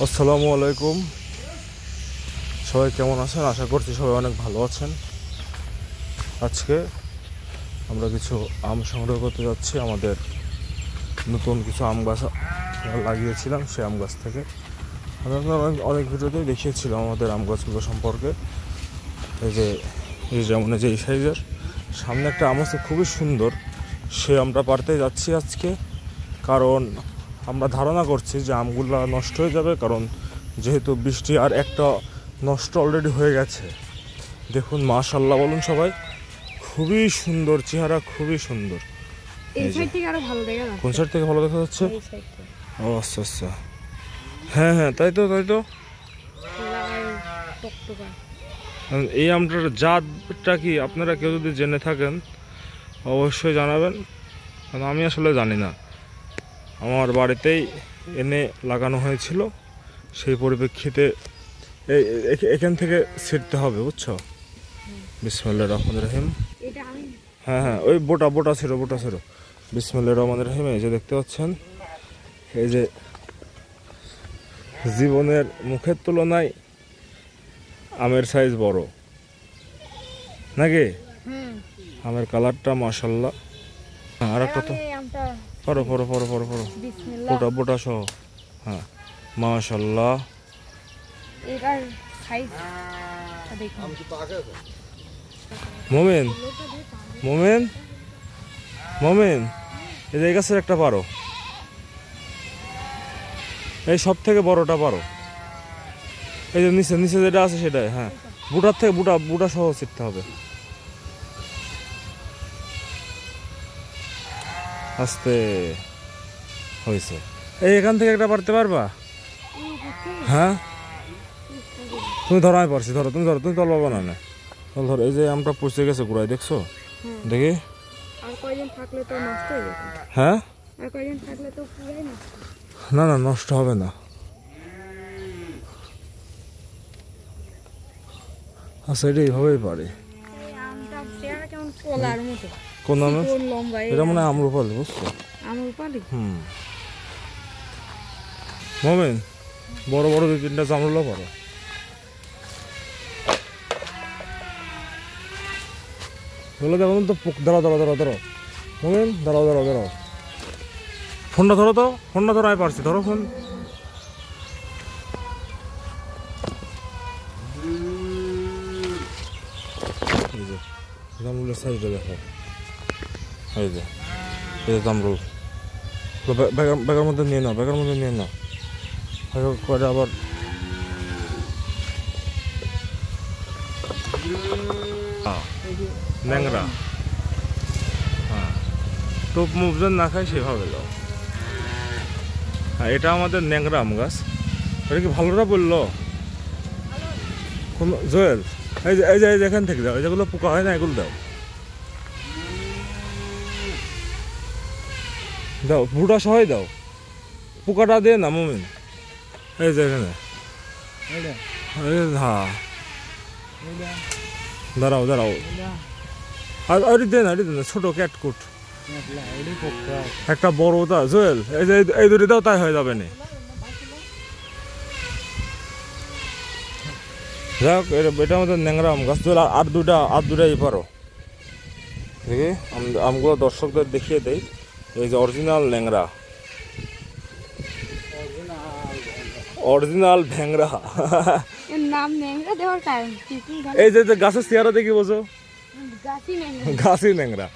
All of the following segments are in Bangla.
আসসালামু আলাইকুম, সবাই কেমন আছেন? আশা করছি সবাই অনেক ভালো আছেন। আজকে আমরা কিছু আম সংগ্রহ করতে যাচ্ছি। আমাদের নতুন কিছু আম গাছ লাগিয়েছিলাম, সেই আম গাছ থেকে আমি আপনার অনেক ভিডিওতেই দেখিয়েছিলাম আমাদের আম গাছগুলো সম্পর্কে। এই যেমন যে এই সাইজের সামনে একটা আম আছে খুবই সুন্দর, সে আমরা পারতে যাচ্ছি আজকে। কারণ আমরা ধারণা করছি যে আমগুলো নষ্ট হয়ে যাবে, কারণ যেহেতু বৃষ্টি আর একটা নষ্ট অলরেডি হয়ে গেছে। দেখুন, মাশাআল্লাহ বলুন সবাই, খুবই সুন্দর চেহারা, খুবই সুন্দর। এই সাইড থেকে আরো ভালো দেখা যাচ্ছে। কোন সাইড থেকে ভালো দেখা যাচ্ছে? এই সাইড থেকে। ও আচ্ছা আচ্ছা, হ্যাঁ হ্যাঁ, তাই তো। লাল টকটকা। এই আমটার জাতটা কি আপনারা কেউ যদি জেনে থাকেন অবশ্যই জানাবেন, কারণ আমি আসলে জানি না। আমার বাড়িতেই এনে লাগানো হয়েছিল, সেই পরিপ্রেক্ষিতে এখান থেকে ছিঁড়তে হবে, বুঝছো? বিসমিল্লাহির রহমানির রহিম। হ্যাঁ হ্যাঁ, ওই বোটা ছিল। বিসমিল্লাহির রহমানির রহিম। এই যে দেখতে পাচ্ছেন, এই যে জীবনের মুখের তুলনায় আমের সাইজ বড় নাকি? আমের কালারটা মাশাআল্লাহ। আর একটা তো পড়ো বোটা সহ। হ্যাঁ মাশাআল্লাহ। এটার সাইজ দেখুন। মোমেন এই যে গাছের একটা পারো, এই সব থেকে বড়টা পারো। এই যে নিচে যেটা আছে সেটাই। হ্যাঁ, বুটার থেকে বুটা সহ ছিটতে হবে। আস্তে হয়েছে। এই এখান থেকে একটা পারতে পারবা? হ্যাঁ, তুমি ধরো, আমি পারছি। তুমি তল পাবা না। ধরো, এই যে আমটা পচে গেছে গুড়াই, দেখছো? দেখি। আর কয়দিন থাকলে তো নষ্ট হয়ে যাবে। হ্যাঁ, আর কয়দিন থাকলে তো পুরাই নষ্ট। না নষ্ট হবে না। আচ্ছা, এটা এইভাবেই পারে। আমটা চেহারা কেমন কলার মতো। কোন আম? লম্বা। এটা মনে হয় আম্রপালি, বুঝছো? আম্রপালি। মোমেন, বড় 2-3টা জামরুলা পারো। বলে দেখো তো। দাঁড়াও মোমেন, দাঁড়াও। ফোনটা ধরো তো, আমি পারছি। ধরো ফোন। এই যে জামরুলের সাইজটা দেখো। এই যে জামরুল ব্যাগের মধ্যে নিয়ে নাও। করে আবার ন্যাংরা। হ্যাঁ, টোপ মুভজন না খায় সেভাবে দাও। হ্যাঁ, এটা আমাদের ন্যাংরা আম গাছ। এটা কি ভালোটা বললো জয়েল? এই যে এখান থেকে দাও, যেগুলো পোকা হয় না এগুলো দাও। বুটা সহায় দাও, পোকাটা দিয়ে না মোমেন। এই যে এখানে। হ্যাঁ, দাঁড়াও। আর দেন ছোট ক্যাটকুট একটা বড় দা জয়েল। এই যে এই দুটি দাও, তাই হয়ে যাবে না। যাক, এটা আমাদের ন্যাংরা আম গাছ। আর দুটাই পারো। দেখি আমগুলো দর্শকদের দেখিয়ে দেই। এই যে অরিজিনাল ন্যাংরা, অরিজিনাল ভ্যাংরা। এই যে গাছের চেহারা দেখি বোঝো, গাছই ন্যাংরা।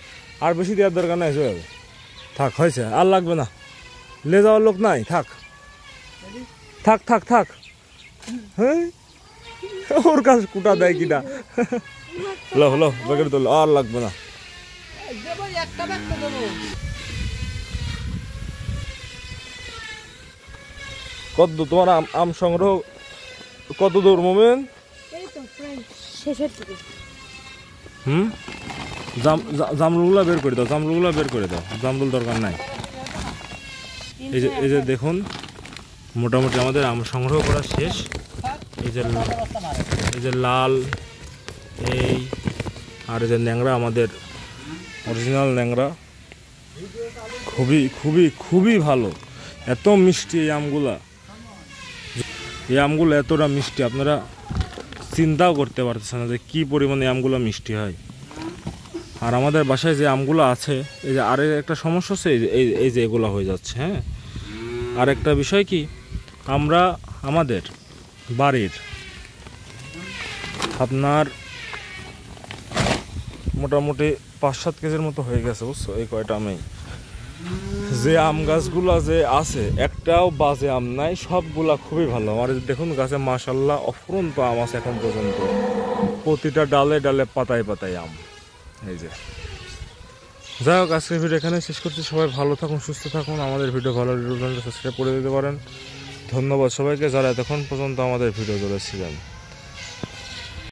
আর বেশি দেওয়ার দরকার নাই জয়েল, থাক, হয়েছে। আর লাগবে না, লে যাওয়ার লোক নাই। থাক। হ্যাঁ, ওর কাছে কুটা দেয় কিনা। হলো ব্যাগের তোল, আর লাগবে না। কত তোমার আম সংগ্রহ কত দূর মোমেন? জামরুলগুলা বের করে দাও। জামরুল দরকার নাই। এই যে দেখুন, মোটামুটি আমাদের আম সংগ্রহ করা শেষ। এই যে লাল, আর এই যে ন্যাংরা, আমাদের অরিজিনাল ন্যাংরা। খুবই ভালো, এত মিষ্টি এই আমগুলা। এই আমগুলো এতটা মিষ্টি আপনারা চিন্তাও করতে পারতেছেন না যে কী পরিমাণে আমগুলো মিষ্টি হয়। আর আমাদের বাসায় যে আমগুলো আছে, এই যে আরেক একটা সমস্যা হচ্ছে এই যে এগুলো হয়ে যাচ্ছে। হ্যাঁ, আর একটা বিষয় কি, আমরা আমাদের বাড়ির আপনার মোটামুটি 5-7 কেজির মতো হয়ে গেছে, বুঝছো? এই কয়টা আমি যে আম গাছগুলো যে আছে একটাও বাজে আম নাই, সবগুলা খুবই ভালো। আমার দেখুন গাছে মাশাল্লাহ অফুরন্ত আম আছে এখন পর্যন্ত, প্রতিটা ডালে ডালে পাতায় পাতায় আম। এই যে যাই হোক, আজকের ভিডিও এখানে শেষ করছি। সবাই ভালো থাকুন, সুস্থ থাকুন। আমাদের ভিডিও ভালো লাগলে সাবস্ক্রাইব করে দিতে পারেন। ধন্যবাদ সবাইকে যারা এতক্ষণ পর্যন্ত আমাদের ভিডিও চলেছিলেন।